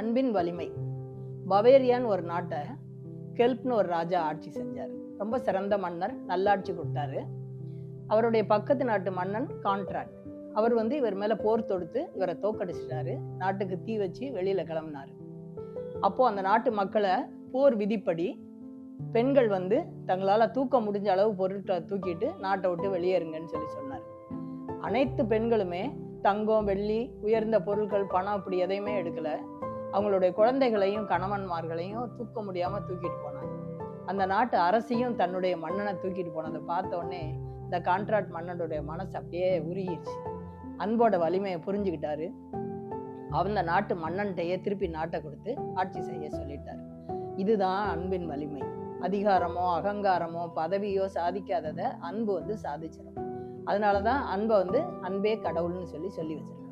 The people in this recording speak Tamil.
அன்பின் வலிமை. பவேரியான்னு ஒரு நாட்டை கெல்ப்னு ஒரு ராஜா ஆட்சி செஞ்சார். ரொம்ப சிறந்த மன்னர், நல்லாட்சி கொடுத்தாரு. அவருடைய பக்கத்து நாட்டு மன்னன் கான்ட்ராக்ட், அவர் இவர் மேல போர் தொடுத்து இவரை தோக்கடிச்சிட்டாரு. நாட்டுக்கு தீ வச்சு வெளியில கிளம்பினாரு. அப்போ அந்த நாட்டு மக்களை போர் விதிப்படி பெண்கள் தங்களால தூக்க முடிஞ்ச அளவு பொருட்களை தூக்கிட்டு நாட்டை விட்டு வெளியேறுங்கன்னு சொன்னார். அனைத்து பெண்களுமே தங்கம், வெள்ளி, உயர்ந்த பொருட்கள், பணம் இப்படி எதையுமே எடுக்கல. அவங்களுடைய குழந்தைகளையும் கணவன்மார்களையும் தூக்க முடியாம தூக்கிட்டு போனாங்க. அந்த நாட்டு அரசியும் தன்னுடைய மன்னனை தூக்கிட்டு போனதை பார்த்த உடனே இந்த கான்ட்ராக்ட் மன்னனுடைய மனசு அப்படியே உருகிடுச்சு. அன்போட வலிமையை புரிஞ்சுக்கிட்டாரு. அந்த நாட்டு மன்னன்கிட்டயே திருப்பி நாட்டை கொடுத்து ஆட்சி செய்ய சொல்லிட்டாரு. இதுதான் அன்பின் வலிமை. அதிகாரமோ அகங்காரமோ பதவியோ சாதிக்காததை அன்பு சாதிச்சிடும். அதனாலதான் அன்பை அன்பே கடவுள்னு சொல்லி வச்சிருக்காங்க.